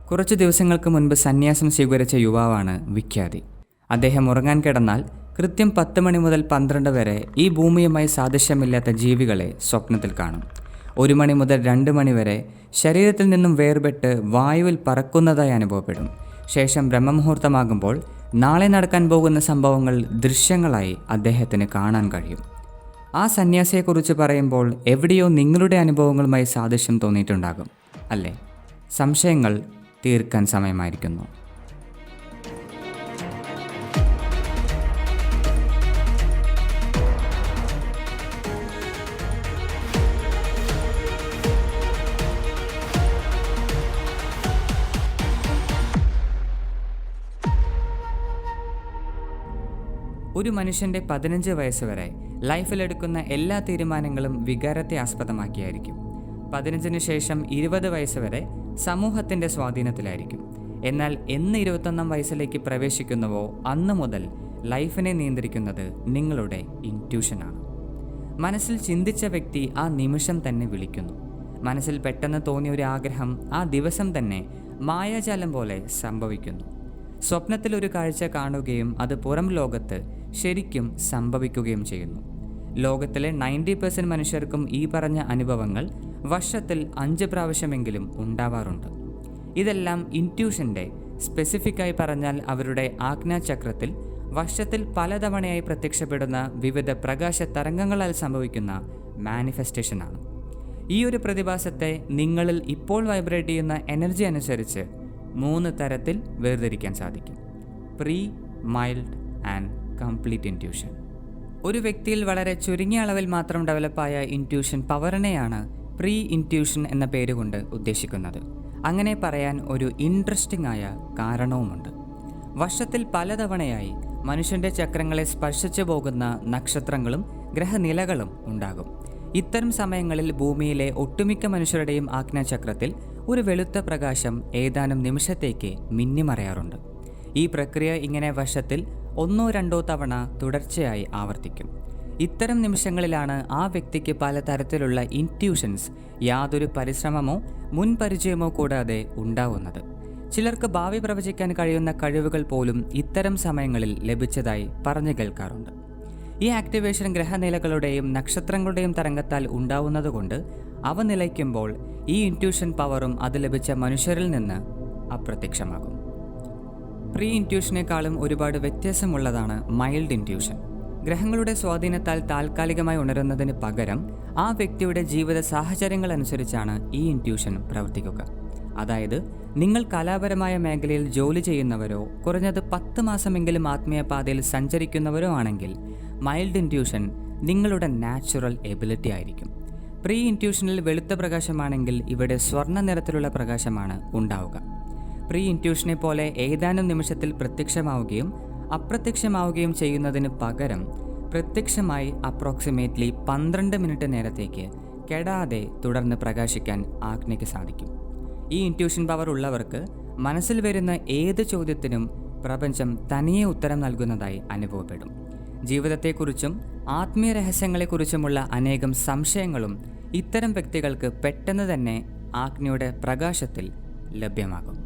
കുറച്ചു ദിവസങ്ങൾക്ക് മുൻപ് സന്യാസം സ്വീകരിച്ച യുവാവാണ് വിഖ്യാതി. അദ്ദേഹം ഉറങ്ങാൻ കിടന്നാൽ കൃത്യം 10 മണി മുതൽ 12 വരെ ഈ ഭൂമിയുമായി സാദൃശ്യമില്ലാത്ത ജീവികളെ സ്വപ്നത്തിൽ കാണും. 1 മണി മുതൽ 2 മണി വരെ ശരീരത്തിൽ നിന്നും വേർപെട്ട് വായുവിൽ പറക്കുന്നതായി അനുഭവപ്പെടും. ശേഷം ബ്രഹ്മമുഹൂർത്തമാകുമ്പോൾ നാളെ നടക്കാൻ പോകുന്ന സംഭവങ്ങൾ ദൃശ്യങ്ങളായി അദ്ദേഹത്തിന് കാണാൻ കഴിയും. ആ സന്യാസിയെക്കുറിച്ച് പറയുമ്പോൾ എവിടെയോ നിങ്ങളുടെ അനുഭവങ്ങളുമായി സാദൃശ്യം തോന്നിയിട്ടുണ്ടാകും അല്ലേ? സംശയങ്ങൾ തീർക്കാൻ സമയമായിരിക്കുന്നു. ഒരു മനുഷ്യൻ്റെ 15 വയസ്സ് വരെ ലൈഫിലെടുക്കുന്ന എല്ലാ തീരുമാനങ്ങളും വികാരത്തെ ആസ്പദമാക്കിയായിരിക്കും. 15-ന് ശേഷം 20 വയസ്സ് വരെ സമൂഹത്തിൻ്റെ സ്വാധീനത്തിലായിരിക്കും. എന്നാൽ എന്ന് 21-ാം വയസ്സിലേക്ക് പ്രവേശിക്കുന്നുവോ അന്ന് മുതൽ ലൈഫിനെ നിയന്ത്രിക്കുന്നത് നിങ്ങളുടെ ഇൻറ്റ്യൂഷനാണ്. മനസ്സിൽ ചിന്തിച്ച വ്യക്തി ആ നിമിഷം തന്നെ വിളിക്കുന്നു. മനസ്സിൽ പെട്ടെന്ന് തോന്നിയ ഒരു ആഗ്രഹം ആ ദിവസം തന്നെ മായാജാലം പോലെ സംഭവിക്കുന്നു. സ്വപ്നത്തിൽ ഒരു കാഴ്ച കാണുകയും അത് പുറം ലോകത്ത് ശരിക്കും സംഭവിക്കുകയും ചെയ്യുന്നു. ലോകത്തിലെ 90% മനുഷ്യർക്കും ഈ പറഞ്ഞ അനുഭവങ്ങൾ വർഷത്തിൽ 5 പ്രാവശ്യമെങ്കിലും ഉണ്ടാവാറുണ്ട്. ഇതെല്ലാം ഇൻറ്റ്യൂഷൻ്റെ, സ്പെസിഫിക്കായി പറഞ്ഞാൽ അവരുടെ ആജ്ഞാചക്രത്തിൽ വർഷത്തിൽ പലതവണയായി പ്രത്യക്ഷപ്പെടുന്ന വിവിധ പ്രകാശ തരംഗങ്ങളാൽ സംഭവിക്കുന്ന മാനിഫെസ്റ്റേഷനാണ്. ഈ ഒരു പ്രതിഭാസത്തെ നിങ്ങളിൽ ഇപ്പോൾ വൈബ്രേറ്റ് ചെയ്യുന്ന എനർജി അനുസരിച്ച് 3 തരത്തിൽ വേർതിരിക്കാൻ സാധിക്കും: pre, mild and complete intuition. ഒരു വ്യക്തിയിൽ വളരെ ചുരുങ്ങിയ അളവിൽ മാത്രം ഡെവലപ്പായ ഇൻറ്റ്യൂഷൻ പവറിനെയാണ് പ്രീ ഇൻറ്റ്യൂഷൻ എന്ന പേരുകൊണ്ട് ഉദ്ദേശിക്കുന്നത്. അങ്ങനെ പറയാൻ ഒരു ഇൻട്രസ്റ്റിംഗ് ആയ കാരണവുമുണ്ട്. വർഷത്തിൽ പലതവണയായി മനുഷ്യൻ്റെ ചക്രങ്ങളെ സ്പർശിച്ചു പോകുന്ന നക്ഷത്രങ്ങളും ഗ്രഹനിലകളും ഉണ്ടാകും. ഇത്തരം സമയങ്ങളിൽ ഭൂമിയിലെ ഒട്ടുമിക്ക മനുഷ്യരുടെയും ആജ്ഞാചക്രത്തിൽ ഒരു വെളുത്ത പ്രകാശം ഏതാനും നിമിഷത്തേക്ക് മിന്നിമറയാറുണ്ട്. ഈ പ്രക്രിയ ഇങ്ങനെ വർഷത്തിൽ 1-2 തവണ തുടർച്ചയായി ആവർത്തിക്കും. ഇത്തരം നിമിഷങ്ങളിലാണ് ആ വ്യക്തിക്ക് പലതരത്തിലുള്ള ഇൻറ്റ്യൂഷൻസ് യാതൊരു പരിശ്രമമോ മുൻപരിചയമോ കൂടാതെ ഉണ്ടാവുന്നത്. ചിലർക്ക് ഭാവി പ്രവചിക്കാൻ കഴിയുന്ന കഴിവുകൾ പോലും ഇത്തരം സമയങ്ങളിൽ ലഭിച്ചതായി പറഞ്ഞു കേൾക്കാറുണ്ട്. ഈ ആക്ടിവേഷൻ ഗ്രഹനിലകളുടെയും നക്ഷത്രങ്ങളുടെയും തരംഗത്താൽ ഉണ്ടാവുന്നതുകൊണ്ട് അവ നിലയ്ക്കുമ്പോൾ ഈ ഇൻറ്റ്യൂഷൻ പവറും അത് ലഭിച്ച മനുഷ്യരിൽ നിന്ന് അപ്രത്യക്ഷമാകും. പ്രീ ഇൻറ്റ്യൂഷനേക്കാളും ഒരുപാട് വ്യത്യാസമുള്ളതാണ് മൈൽഡ് ഇൻറ്റ്യൂഷൻ. ഗ്രഹങ്ങളുടെ സ്വാധീനത്താൽ താൽക്കാലികമായി ഉണരുന്നതിന് പകരം ആ വ്യക്തിയുടെ ജീവിത സാഹചര്യങ്ങൾ അനുസരിച്ചാണ് ഈ ഇൻറ്റ്യൂഷൻ പ്രവർത്തിക്കുക. അതായത് നിങ്ങൾ കലാപരമായ മേഖലയിൽ ജോലി ചെയ്യുന്നവരോ കുറഞ്ഞത് 10 മാസമെങ്കിലും ആത്മീയ പാതയിൽ സഞ്ചരിക്കുന്നവരോ ആണെങ്കിൽ മൈൽഡ് ഇൻറ്റ്യൂഷൻ നിങ്ങളുടെ നാച്ചുറൽ എബിലിറ്റി ആയിരിക്കും. പ്രീ ഇൻറ്റ്യൂഷനിൽ വെളുത്ത പ്രകാശമാണെങ്കിൽ ഇവിടെ സ്വർണ്ണ നിറത്തിലുള്ള പ്രകാശമാണ് ഉണ്ടാവുക. പ്രീ ഇൻറ്റ്യൂഷനെ പോലെ ഏതാനും നിമിഷത്തിൽ പ്രത്യക്ഷമാവുകയും അപ്രത്യക്ഷമാവുകയും ചെയ്യുന്നതിന് പകരം പ്രത്യക്ഷമായി അപ്രോക്സിമേറ്റ്ലി 12 മിനിറ്റ് നേരത്തേക്ക് കെടാതെ തുടർന്ന് പ്രകാശിക്കാൻ ആജ്ഞയ്ക്ക് സാധിക്കും. ഈ ഇൻറ്റ്യൂഷൻ പവർ ഉള്ളവർക്ക് മനസ്സിൽ വരുന്ന ഏത് ചോദ്യത്തിനും പ്രപഞ്ചം തനിയെ ഉത്തരം നൽകുന്നതായി അനുഭവപ്പെടും. ജീവിതത്തെക്കുറിച്ചും ആത്മീയ രഹസ്യങ്ങളെക്കുറിച്ചുമുള്ള അനേകം സംശയങ്ങളും ഇത്തരം വ്യക്തികൾക്ക് പെട്ടെന്ന് തന്നെ ആജ്ഞയുടെ പ്രകാശത്തിൽ ലഭ്യമാകും.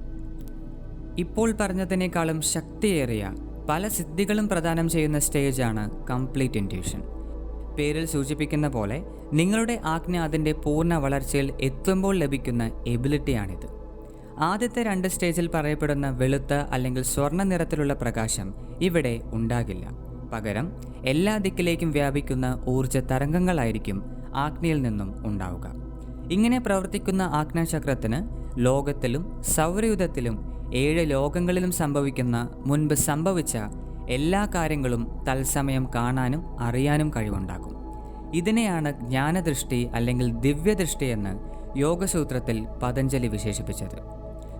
ഇപ്പോൾ പറഞ്ഞതിനേക്കാളും ശക്തിയേറിയ പല സിദ്ധികളും പ്രദാനം ചെയ്യുന്ന സ്റ്റേജാണ് കംപ്ലീറ്റ് ഇൻറ്റ്യൂഷൻ. പേരിൽ സൂചിപ്പിക്കുന്ന പോലെ നിങ്ങളുടെ ആജ്ഞ അതിൻ്റെ പൂർണ്ണ വളർച്ചയിൽ എത്തുമ്പോൾ ലഭിക്കുന്ന എബിലിറ്റിയാണിത്. ആദ്യത്തെ 2 സ്റ്റേജിൽ പറയപ്പെടുന്ന വെളുത്ത അല്ലെങ്കിൽ സ്വർണ്ണ നിറത്തിലുള്ള പ്രകാശം ഇവിടെ ഉണ്ടാകില്ല. പകരം എല്ലാ ദിക്കിലേക്കും വ്യാപിക്കുന്ന ഊർജ തരംഗങ്ങളായിരിക്കും ആജ്ഞയിൽ നിന്നും ഉണ്ടാവുക. ഇങ്ങനെ പ്രവർത്തിക്കുന്ന ആജ്ഞാചക്രത്തിന് ലോകത്തിലും സൗരയുധത്തിലും 7 ലോകങ്ങളിലും സംഭവിക്കുന്ന മുൻപ് സംഭവിച്ച എല്ലാ കാര്യങ്ങളും തത്സമയം കാണാനും അറിയാനും കഴിവുണ്ടാകും. ഇതിനെയാണ് ജ്ഞാനദൃഷ്ടി അല്ലെങ്കിൽ ദിവ്യദൃഷ്ടി എന്ന് യോഗസൂത്രത്തിൽ പതഞ്ജലി വിശേഷിപ്പിച്ചത്.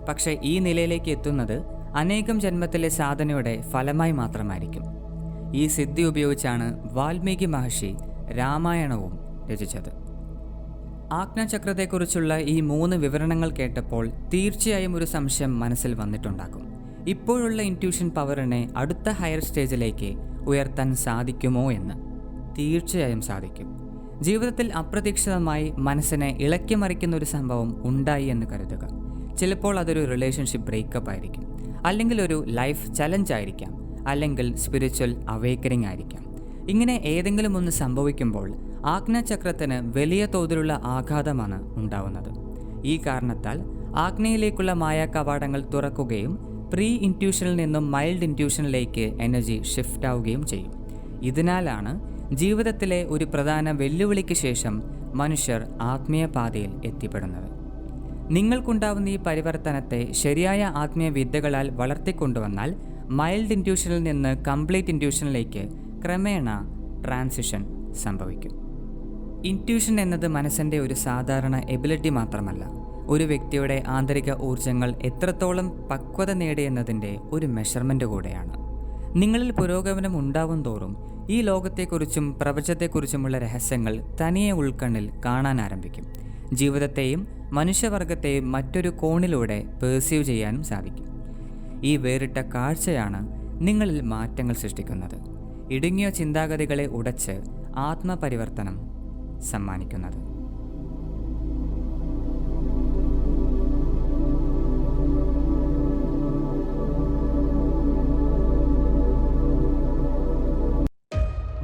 പക്ഷേ ഈ നിലയിലേക്ക് എത്തുന്നത് അനേകം ജന്മത്തിലെ സാധനയുടെ ഫലമായി മാത്രമായിരിക്കും. ഈ സിദ്ധി ഉപയോഗിച്ചാണ് വാൽമീകി മഹർഷി രാമായണവും രചിച്ചത്. ആജ്ഞാചക്രത്തെക്കുറിച്ചുള്ള ഈ 3 വിവരണങ്ങൾ കേട്ടപ്പോൾ തീർച്ചയായും ഒരു സംശയം മനസ്സിൽ വന്നിട്ടുണ്ടാകും. ഇപ്പോഴുള്ള ഇൻറ്റ്യൂഷൻ പവറിനെ അടുത്ത ഹയർ സ്റ്റേജിലേക്ക് ഉയർത്താൻ സാധിക്കുമോ എന്ന്. തീർച്ചയായും സാധിക്കും. ജീവിതത്തിൽ അപ്രതീക്ഷിതമായി മനസ്സിനെ ഇളക്കി മറിക്കുന്ന ഒരു സംഭവം ഉണ്ടായി എന്ന് കരുതുക. ചിലപ്പോൾ അതൊരു റിലേഷൻഷിപ്പ് ബ്രേക്കപ്പ് ആയിരിക്കും, അല്ലെങ്കിൽ ഒരു ലൈഫ് ചലഞ്ച് ആയിരിക്കാം, അല്ലെങ്കിൽ സ്പിരിച്വൽ അവേക്കനിങ് ആയിരിക്കാം. ഇങ്ങനെ ഏതെങ്കിലും ഒന്ന് സംഭവിക്കുമ്പോൾ ആജ്ഞാചക്രത്തിന് വലിയ തോതിലുള്ള ആഘാതമാണ് ഉണ്ടാവുന്നത്. ഈ കാരണത്താൽ ആജ്ഞയിലേക്കുള്ള മായ കവാടങ്ങൾ തുറക്കുകയും പ്രീ ഇൻറ്റ്യൂഷനിൽ നിന്നും മൈൽഡ് ഇൻറ്റ്യൂഷനിലേക്ക് എനർജി ഷിഫ്റ്റ് ആവുകയും ചെയ്യും. ഇതിനാലാണ് ജീവിതത്തിലെ ഒരു പ്രധാന വെല്ലുവിളിക്ക് ശേഷം മനുഷ്യർ ആത്മീയ പാതയിൽ എത്തിപ്പെടുന്നത്. നിങ്ങൾക്കുണ്ടാവുന്ന ഈ പരിവർത്തനത്തെ ശരിയായ ആത്മീയ വിദ്യകളാൽ വളർത്തിക്കൊണ്ടുവന്നാൽ മൈൽഡ് ഇൻറ്റ്യൂഷനിൽ നിന്ന് കംപ്ലീറ്റ് ഇൻറ്റ്യൂഷനിലേക്ക് ക്രമേണ ട്രാൻസിഷൻ സംഭവിക്കും. ഇൻറ്റ്യൂഷൻ എന്നത് മനസ്സിൻ്റെ ഒരു സാധാരണ എബിലിറ്റി മാത്രമല്ല, ഒരു വ്യക്തിയുടെ ആന്തരിക ഊർജ്ജങ്ങൾ എത്രത്തോളം പക്വത നേടിയെന്നതിൻ്റെ ഒരു മെഷർമെൻ്റ് കൂടെയാണ്. നിങ്ങളിൽ പുരോഗമനം ഉണ്ടാവും തോറും ഈ ലോകത്തെക്കുറിച്ചും പ്രപഞ്ചത്തെക്കുറിച്ചുമുള്ള രഹസ്യങ്ങൾ തനിയെ ഉൾക്കണ്ണിൽ കാണാൻ ആരംഭിക്കും. ജീവിതത്തെയും മനുഷ്യവർഗത്തെയും മറ്റൊരു കോണിലൂടെ പെർസീവ് ചെയ്യാനും സാധിക്കും. ഈ വേറിട്ട കാഴ്ചയാണ് നിങ്ങളിൽ മാറ്റങ്ങൾ സൃഷ്ടിക്കുന്നത്, ഇടുങ്ങിയ ചിന്താഗതികളെ ഉടച്ച് ആത്മപരിവർത്തനം സമ്മാനിക്കുന്നത്.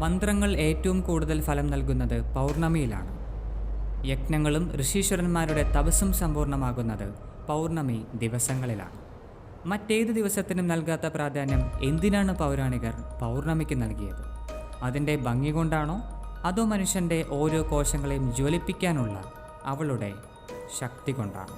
മന്ത്രങ്ങൾ ഏറ്റവും കൂടുതൽ ഫലം നൽകുന്നത് പൗർണമിയിലാണ്. യജ്ഞങ്ങളും ഋഷീശ്വരന്മാരുടെ തപസ്സും സമ്പൂർണ്ണമാകുന്നത് പൗർണമി ദിവസങ്ങളിലാണ്. മറ്റേത് ദിവസത്തിനും നൽകാത്ത പ്രാധാന്യം എന്തിനാണ് പൗരാണികർ പൗർണമിക്ക് നൽകിയത്? അതിൻ്റെ ഭംഗി കൊണ്ടാണോ, അതോ മനുഷ്യൻ്റെ ഓരോ കോശങ്ങളെയും ജ്വലിപ്പിക്കാനുള്ള അവളുടെ ശക്തി കൊണ്ടാണോ?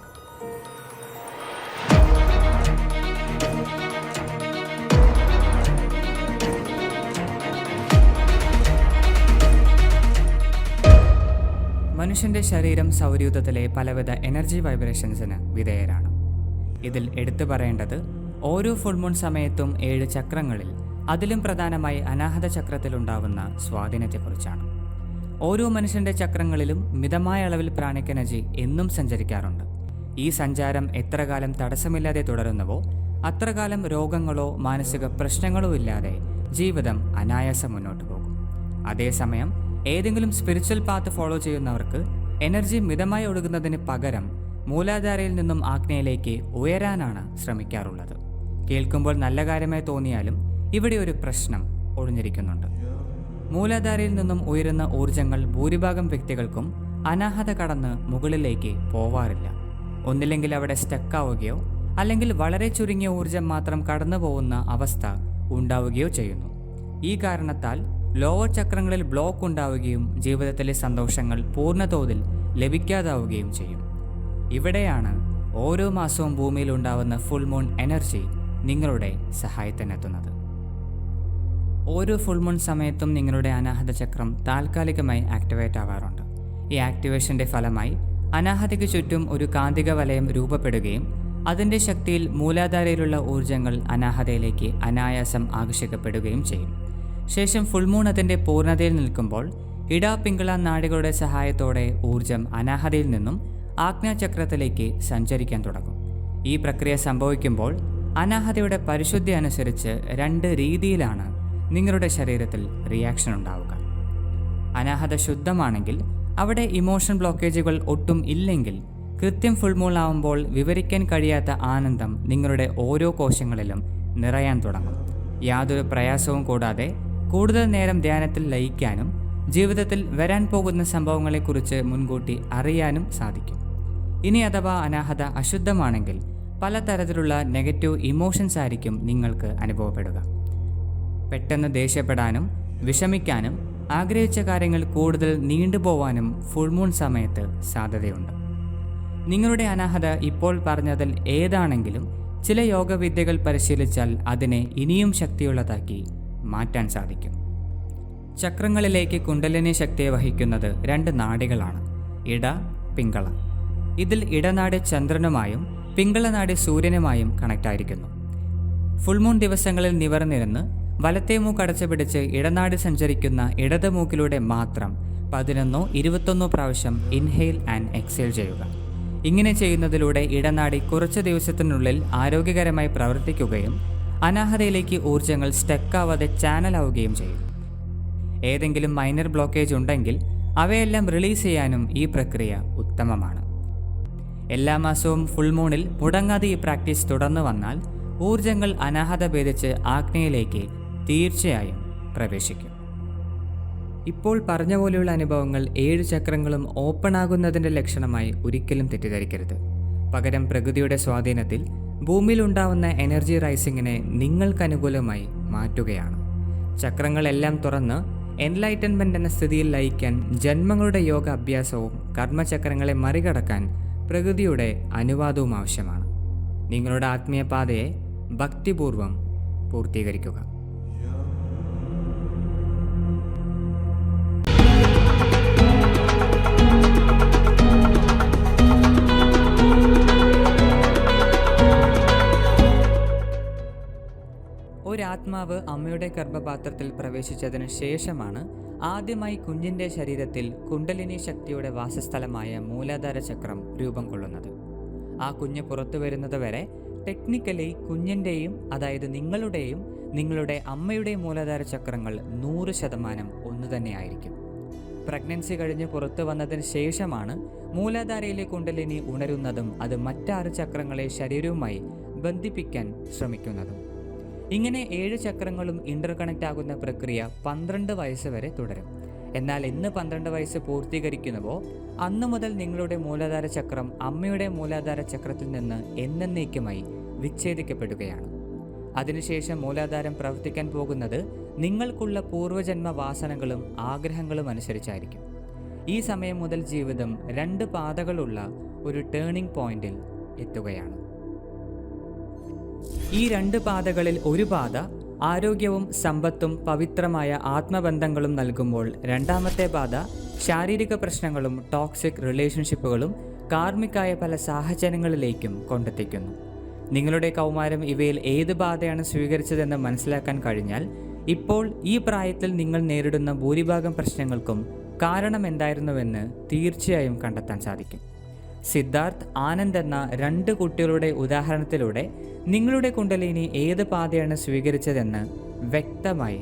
മനുഷ്യൻ്റെ ശരീരം സൗരയൂഥത്തിലെ പലവിധ എനർജി വൈബ്രേഷൻസിന് വിധേയരാണ്. ഇതിൽ എടുത്തു പറയേണ്ടത് ഓരോ ഫുൾമൂൺ സമയത്തും 7 ചക്രങ്ങളിൽ, അതിലും പ്രധാനമായി അനാഹത ചക്രത്തിലുണ്ടാവുന്ന സ്വാധീനത്തെക്കുറിച്ചാണ്. ഓരോ മനുഷ്യൻ്റെ ചക്രങ്ങളിലും മിതമായ അളവിൽ പ്രാണിക് എനർജി എന്നും സഞ്ചരിക്കാറുണ്ട്. ഈ സഞ്ചാരം എത്ര കാലം തടസ്സമില്ലാതെ തുടരുന്നുവോ അത്ര കാലം രോഗങ്ങളോ മാനസിക പ്രശ്നങ്ങളോ ഇല്ലാതെ ജീവിതം അനായാസം മുന്നോട്ട് പോകും. അതേസമയം ഏതെങ്കിലും സ്പിരിച്വൽ പാത്ത് ഫോളോ ചെയ്യുന്നവർക്ക് എനർജി മിതമായി ഒഴുകുന്നതിന് പകരം മൂലാധാരയിൽ നിന്നും ആജ്ഞയിലേക്ക് ഉയരാനാണ് ശ്രമിക്കാറുള്ളത്. കേൾക്കുമ്പോൾ നല്ല കാര്യമായി തോന്നിയാലും ഇവിടെ ഒരു പ്രശ്നം ഒളിഞ്ഞിരിക്കുന്നുണ്ട്. മൂലാധാരയിൽ നിന്നും ഉയരുന്ന ഊർജങ്ങൾ ഭൂരിഭാഗം വ്യക്തികൾക്കും അനാഹത കടന്ന് മുകളിലേക്ക് പോവാറില്ല. ഒന്നില്ലെങ്കിൽ അവിടെ സ്റ്റക്കാവുകയോ അല്ലെങ്കിൽ വളരെ ചുരുങ്ങിയ ഊർജം മാത്രം കടന്നു പോകുന്ന അവസ്ഥ ഉണ്ടാവുകയോ ചെയ്യുന്നു. ഈ കാരണത്താൽ ലോവർ ചക്രങ്ങളിൽ ബ്ലോക്ക് ഉണ്ടാവുകയും ജീവിതത്തിലെ സന്തോഷങ്ങൾ പൂർണ്ണതോതിൽ ലഭിക്കാതാവുകയും ചെയ്യും. ഇവിടെയാണ് ഓരോ മാസവും ഭൂമിയിൽ ഉണ്ടാവുന്ന ഫുൾ മൂൺ എനർജി നിങ്ങളുടെ സഹായത്തിനെത്തുന്നത്. ഓരോ ഫുൾ മൂൺ സമയത്തും നിങ്ങളുടെ അനാഹത ചക്രം താൽക്കാലികമായി ആക്ടിവേറ്റ് ആവാറുണ്ട്. ഈ ആക്ടിവേഷൻ്റെ ഫലമായി അനാഹതയ്ക്ക് ചുറ്റും ഒരു കാന്തിക വലയം രൂപപ്പെടുകയും അതിൻ്റെ ശക്തിയിൽ മൂലാധാരയിലുള്ള ഊർജങ്ങൾ അനാഹതയിലേക്ക് അനായാസം ആകർഷിക്കപ്പെടുകയും ചെയ്യും. ശേഷം ഫുൾമൂൺ അതിൻ്റെ പൂർണ്ണതയിൽ നിൽക്കുമ്പോൾ പിങ്കള നാഡികളുടെ സഹായത്തോടെ ഊർജം അനാഹതയിൽ നിന്നും ആജ്ഞാചക്രത്തിലേക്ക് സഞ്ചരിക്കാൻ തുടങ്ങും. ഈ പ്രക്രിയ സംഭവിക്കുമ്പോൾ അനാഹതയുടെ പരിശുദ്ധി അനുസരിച്ച് 2 രീതിയിലാണ് നിങ്ങളുടെ ശരീരത്തിൽ റിയാക്ഷൻ ഉണ്ടാവുക. അനാഹത ശുദ്ധമാണെങ്കിൽ അവിടെ ഇമോഷൻ ബ്ലോക്കേജുകൾ ഒട്ടും ഇല്ലെങ്കിൽ കൃത്യം ഫുൾമൂൺ ആവുമ്പോൾ വിവരിക്കാൻ കഴിയാത്ത ആനന്ദം നിങ്ങളുടെ ഓരോ കോശങ്ങളിലും നിറയാൻ തുടങ്ങും. യാതൊരു പ്രയാസവും കൂടാതെ കൂടുതൽ നേരം ധ്യാനത്തിൽ ലയിക്കാനും ജീവിതത്തിൽ വരാൻ പോകുന്ന സംഭവങ്ങളെക്കുറിച്ച് മുൻകൂട്ടി അറിയാനും സാധിക്കും. ഇനി അഥവാ അനാഹത അശുദ്ധമാണെങ്കിൽ പലതരത്തിലുള്ള നെഗറ്റീവ് ഇമോഷൻസ് ആയിരിക്കും നിങ്ങൾക്ക് അനുഭവപ്പെടുക. പെട്ടെന്ന് ദേഷ്യപ്പെടാനും വിഷമിക്കാനും ആഗ്രഹിച്ച കാര്യങ്ങൾ കൂടുതൽ നീണ്ടുപോവാനും ഫുൾമൂൺ സമയത്ത് സാധ്യതയുണ്ട്. നിങ്ങളുടെ അനാഹത ഇപ്പോൾ പറഞ്ഞതിൽ ഏതാണെങ്കിലും ചില യോഗവിദ്യകൾ പരിശീലിച്ചാൽ അതിനെ ഇനിയും ശക്തിയുള്ളതാക്കി മാറ്റാൻ സാധിക്കും. ചക്രങ്ങളിലേക്ക് കുണ്ടലിനി ശക്തിയെ വഹിക്കുന്നത് 2 നാഡികളാണ്, പിങ്കള. ഇതിൽ ഇടനാടി ചന്ദ്രനുമായും പിങ്കളനാടി സൂര്യനുമായും കണക്റ്റായിരിക്കുന്നു. ഫുൾമൂൺ ദിവസങ്ങളിൽ നിവർന്നിരുന്ന് വലത്തേ മൂക്ക് അടച്ചു പിടിച്ച് ഇടനാടി സഞ്ചരിക്കുന്ന ഇടത് മൂക്കിലൂടെ മാത്രം 11-21 പ്രാവശ്യം ഇൻഹെയിൽ ആൻഡ് എക്സേൽ ചെയ്യുക. ഇങ്ങനെ ചെയ്യുന്നതിലൂടെ ഇടനാടി കുറച്ച് ദിവസത്തിനുള്ളിൽ ആരോഗ്യകരമായി പ്രവർത്തിക്കുകയും അനാഹതയിലേക്ക് ഊർജങ്ങൾ സ്റ്റക്കാവാതെ ചാനലാവുകയും ചെയ്യും. ഏതെങ്കിലും മൈനർ ബ്ലോക്കേജ് ഉണ്ടെങ്കിൽ അവയെല്ലാം റിലീസ് ചെയ്യാനും ഈ പ്രക്രിയ ഉത്തമമാണ്. എല്ലാ മാസവും ഫുൾ മൂണിൽ മുടങ്ങാതെ ഈ പ്രാക്ടീസ് തുടർന്നു വന്നാൽ ഊർജങ്ങൾ അനാഹത ഭേദിച്ച് ആഗ്നയിലേക്ക് തീർച്ചയായും പ്രവേശിക്കും. ഇപ്പോൾ പറഞ്ഞ പോലെയുള്ള അനുഭവങ്ങൾ 7 ചക്രങ്ങളും ഓപ്പൺ ആകുന്നതിൻ്റെ ലക്ഷണമായി ഒരിക്കലും തെറ്റിദ്ധരിക്കരുത്. പകരം പ്രകൃതിയുടെ സ്വാധീനത്തിൽ ഭൂമിയിലുണ്ടാവുന്ന എനർജി റൈസിങ്ങിനെ നിങ്ങൾക്കനുകൂലമായി മാറ്റുകയാണ്. ചക്രങ്ങളെല്ലാം തുറന്ന് എൻലൈറ്റൻമെൻ്റ് എന്ന സ്ഥിതിയിൽ ലയിക്കാൻ ജന്മങ്ങളുടെ യോഗ അഭ്യാസവും കർമ്മചക്രങ്ങളെ മറികടക്കാൻ പ്രകൃതിയുടെ അനുവാദവും ആവശ്യമാണ്. നിങ്ങളുടെ ആത്മീയ പാതയെ ഭക്തിപൂർവം പൂർത്തീകരിക്കുക. ഒരാത്മാവ് അമ്മയുടെ ഗർഭപാത്രത്തിൽ പ്രവേശിച്ചതിന് ശേഷമാണ് ആദ്യമായി കുഞ്ഞിൻ്റെ ശരീരത്തിൽ കുണ്ടലിനി ശക്തിയുടെ വാസസ്ഥലമായ മൂലാധാര ചക്രം രൂപം കൊള്ളുന്നത്. ആ കുഞ്ഞ് പുറത്തു വരുന്നത് വരെ ടെക്നിക്കലി കുഞ്ഞിൻ്റെയും, അതായത് നിങ്ങളുടെയും നിങ്ങളുടെ അമ്മയുടെയും മൂലാധാര ചക്രങ്ങൾ 100% ഒന്ന് തന്നെയായിരിക്കും. പ്രഗ്നൻസി കഴിഞ്ഞ് പുറത്തു വന്നതിന് ശേഷമാണ് മൂലാധാരയിലെ കുണ്ടലിനി ഉണരുന്നതും അത് മറ്റ് 6 ചക്രങ്ങളെ ശരീരവുമായി ബന്ധിപ്പിക്കാൻ ശ്രമിക്കുന്നതും. ഇങ്ങനെ 7 ചക്രങ്ങളും ഇന്റർകണക്റ്റ് ആകുന്ന പ്രക്രിയ 12 വയസ്സ് വരെ തുടരും. എന്നാൽ ഇന്ന് 12 വയസ്സ് പൂർത്തീകരിക്കുന്നുവോ അന്നു മുതൽ നിങ്ങളുടെ മൂലാധാര ചക്രം അമ്മയുടെ മൂലാധാര ചക്രത്തിൽ നിന്ന് എന്നേക്കുമായി വിച്ഛേദിക്കപ്പെടുകയാണ്. അതിനുശേഷം മൂലാധാരം പ്രവർത്തിക്കാൻ പോകുന്നത് നിങ്ങൾക്കുള്ള പൂർവ്വജന്മ വാസനകളും ആഗ്രഹങ്ങളും അനുസരിച്ചായിരിക്കും. ഈ സമയം മുതൽ ജീവിതം 2 പാതകളുള്ള ഒരു ടേണിംഗ് പോയിന്റിൽ എത്തുകയാണ്. ഈ 2 പാതകളിൽ ഒരു പാത ആരോഗ്യവും സമ്പത്തും പവിത്രമായ ആത്മബന്ധങ്ങളും നൽകുമ്പോൾ, രണ്ടാമത്തെ പാത ശാരീരിക പ്രശ്നങ്ങളും ടോക്സിക് റിലേഷൻഷിപ്പുകളും കാർമികായ പല സാഹചര്യങ്ങളിലേക്കും കൊണ്ടെത്തിക്കുന്നു. നിങ്ങളുടെ കൗമാരം ഇവയിൽ ഏത് പാതയാണ് സ്വീകരിച്ചതെന്ന് മനസ്സിലാക്കാൻ കഴിഞ്ഞാൽ ഇപ്പോൾ ഈ പ്രായത്തിൽ നിങ്ങൾ നേരിടുന്ന ഭൂരിഭാഗം പ്രശ്നങ്ങൾക്കും കാരണം എന്തായിരുന്നുവെന്ന് തീർച്ചയായും കണ്ടെത്താൻ സാധിക്കും. സിദ്ധാർത്ഥ്, ആനന്ദ് എന്ന 2 കുട്ടികളുടെ ഉദാഹരണത്തിലൂടെ നിങ്ങളുടെ കുണ്ടലിനി ഏത് പാതയാണ് സ്വീകരിച്ചതെന്ന് വ്യക്തമായി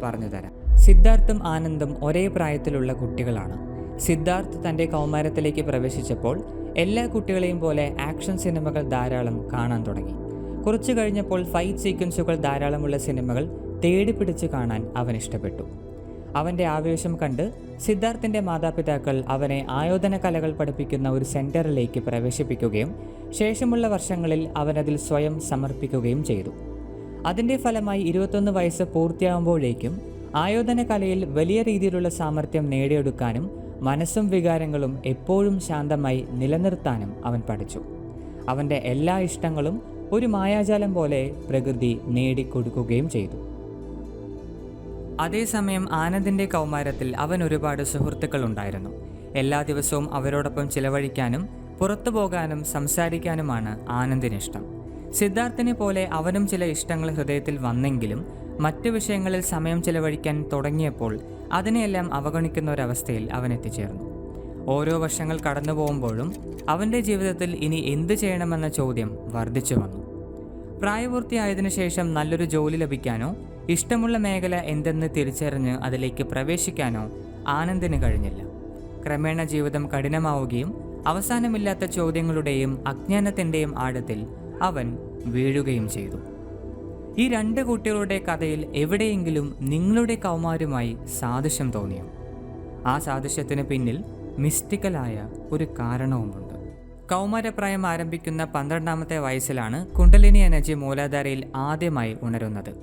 പറഞ്ഞു തരാം. സിദ്ധാർത്ഥും ആനന്ദും ഒരേ പ്രായത്തിലുള്ള കുട്ടികളാണ്. സിദ്ധാർത്ഥ് തൻ്റെ കൗമാരത്തിലേക്ക് പ്രവേശിച്ചപ്പോൾ എല്ലാ കുട്ടികളെയും പോലെ ആക്ഷൻ സിനിമകൾ ധാരാളം കാണാൻ തുടങ്ങി. കുറച്ചു കഴിഞ്ഞപ്പോൾ ഫൈറ്റ് സീക്വൻസുകൾ ധാരാളമുള്ള സിനിമകൾ തേടിപ്പിടിച്ച് കാണാൻ അവൻ ഇഷ്ടപ്പെട്ടു. അവൻ്റെ ആവേശം കണ്ട് സിദ്ധാർത്ഥിൻ്റെ മാതാപിതാക്കൾ അവനെ ആയോധന കലകൾ പഠിപ്പിക്കുന്ന ഒരു സെൻറ്ററിലേക്ക് പ്രവേശിപ്പിക്കുകയും ശേഷമുള്ള വർഷങ്ങളിൽ അവനതിൽ സ്വയം സമർപ്പിക്കുകയും ചെയ്തു. അതിൻ്റെ ഫലമായി 21 വയസ്സ് പൂർത്തിയാകുമ്പോഴേക്കും ആയോധന കലയിൽ വലിയ രീതിയിലുള്ള സാമർഥ്യം നേടിയെടുക്കാനും മനസ്സും വികാരങ്ങളും എപ്പോഴും ശാന്തമായി നിലനിർത്താനും അവൻ പഠിച്ചു. അവൻ്റെ എല്ലാ ഇഷ്ടങ്ങളും ഒരു മായാജാലം പോലെ പ്രകൃതി നേടിക്കൊടുക്കുകയും ചെയ്തു. അതേസമയം ആനന്ദിൻ്റെ കൗമാരത്തിൽ അവൻ ഒരുപാട് സുഹൃത്തുക്കൾ ഉണ്ടായിരുന്നു. എല്ലാ ദിവസവും അവരോടൊപ്പം ചിലവഴിക്കാനും പുറത്തു പോകാനും സംസാരിക്കാനുമാണ് ആനന്ദിനിഷ്ടം. സിദ്ധാർത്ഥിനെ പോലെ അവനും ചില ഇഷ്ടങ്ങൾ ഹൃദയത്തിൽ വന്നെങ്കിലും മറ്റു വിഷയങ്ങളിൽ സമയം ചിലവഴിക്കാൻ തുടങ്ങിയപ്പോൾ അതിനെയെല്ലാം അവഗണിക്കുന്ന ഒരവസ്ഥയിൽ അവൻ എത്തിച്ചേർന്നു. ഓരോ വർഷങ്ങൾ കടന്നു പോകുമ്പോഴും അവൻ്റെ ജീവിതത്തിൽ ഇനി എന്ത് ചെയ്യണമെന്ന ചോദ്യം വർദ്ധിച്ചു വന്നു. പ്രായപൂർത്തിയായതിനു ശേഷം നല്ലൊരു ജോലി ലഭിക്കാനോ ഇഷ്ടമുള്ള മേഖല എന്തെന്ന് തിരിച്ചറിഞ്ഞ് അതിലേക്ക് പ്രവേശിക്കാനോ ആനന്ദിന് കഴിഞ്ഞില്ല. ക്രമേണ ജീവിതം കഠിനമാവുകയും അവസാനമില്ലാത്ത ചോദ്യങ്ങളുടെയും അജ്ഞാനത്തിൻ്റെയും ആഴത്തിൽ അവൻ വീഴുകയും ചെയ്തു. ഈ 2 കുട്ടികളുടെ കഥയിൽ എവിടെയെങ്കിലും നിങ്ങളുടെ കൗമാരവുമായി സാദൃശ്യം തോന്നിയോ? ആ സാദൃശ്യത്തിന് പിന്നിൽ മിസ്റ്റിക്കലായ ഒരു കാരണവുമുണ്ട്. കൗമാരപ്രായം ആരംഭിക്കുന്ന 12ാമത്തെ വയസ്സിലാണ് കുണ്ടലിനി എനർജി മൂലാധാരയിൽ ആദ്യമായി ഉണരുന്നത്.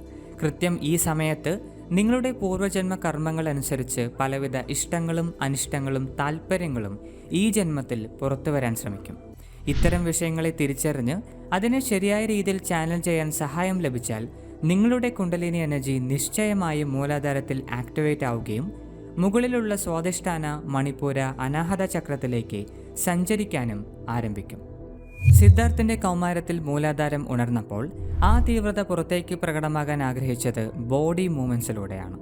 കൃത്യം ഈ സമയത്ത് നിങ്ങളുടെ പൂർവ്വജന്മ കർമ്മങ്ങൾ അനുസരിച്ച് പലവിധ ഇഷ്ടങ്ങളും അനിഷ്ടങ്ങളും താല്പര്യങ്ങളും ഈ ജന്മത്തിൽ പുറത്തു വരാൻ ശ്രമിക്കും. ഇത്തരം വിഷയങ്ങളെ തിരിച്ചറിഞ്ഞ് അതിനെ ശരിയായ രീതിയിൽ ചാനൽ ചെയ്യാൻ സഹായം ലഭിച്ചാൽ നിങ്ങളുടെ കുണ്ടലിനി എനർജി നിശ്ചയമായും മൂലാധാരത്തിൽ ആക്ടിവേറ്റ് ആവുകയും മുകളിലുള്ള സ്വാധിഷ്ഠാന, മണിപ്പൂര, അനാഹത ചക്രത്തിലേക്ക് സഞ്ചരിക്കാനും ആരംഭിക്കും. സിദ്ധാർത്ഥിൻ്റെ കൗമാരത്തിൽ മൂലാധാരം ഉണർന്നപ്പോൾ ആ തീവ്രത പുറത്തേക്ക് പ്രകടമാകാൻ ആഗ്രഹിച്ചത് ബോഡി മൂവ്മെൻറ്റ്സിലൂടെയാണ്.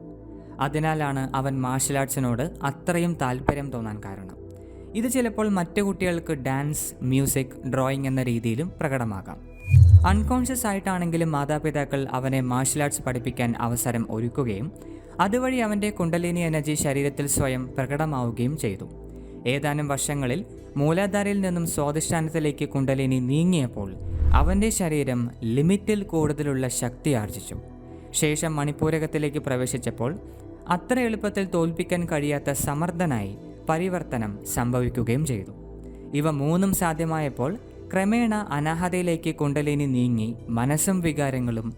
അതിനാലാണ് അവൻ മാർഷൽ ആർട്സിനോട് അത്രയും താല്പര്യം തോന്നാൻ കാരണം. ഇത് ചിലപ്പോൾ മറ്റു കുട്ടികൾക്ക് ഡാൻസ്, മ്യൂസിക്, ഡ്രോയിങ് എന്ന രീതിയിലും പ്രകടമാകാം. അൺകോൺഷ്യസ് ആയിട്ടാണെങ്കിലും മാതാപിതാക്കൾ അവനെ മാർഷൽ ആർട്സ് പഠിപ്പിക്കാൻ അവസരം ഒരുക്കുകയും അതുവഴി അവൻ്റെ കുണ്ടലിനി എനർജി ശരീരത്തിൽ സ്വയം പ്രകടമാവുകയും ചെയ്തു. ഏതാനും വർഷങ്ങളിൽ മൂലാധാരയിൽ നിന്നും സ്വാധിഷ്ഠാനത്തിലേക്ക് കുണ്ടലിനി നീങ്ങിയപ്പോൾ അവൻ്റെ ശരീരം ലിമിറ്റിൽ കൂടുതലുള്ള ശക്തി ആർജിച്ചു. ശേഷം മണിപ്പൂരകത്തിലേക്ക് പ്രവേശിച്ചപ്പോൾ അത്ര എളുപ്പത്തിൽ തോൽപ്പിക്കാൻ കഴിയാത്ത സമർത്ഥനായി പരിവർത്തനം സംഭവിക്കുകയും ചെയ്തു. ഇവ മൂന്നും സാധ്യമായപ്പോൾ ക്രമേണ അനാഹതയിലേക്ക് കുണ്ടലിനി നീങ്ങി മനസ്സും വികാരങ്ങളും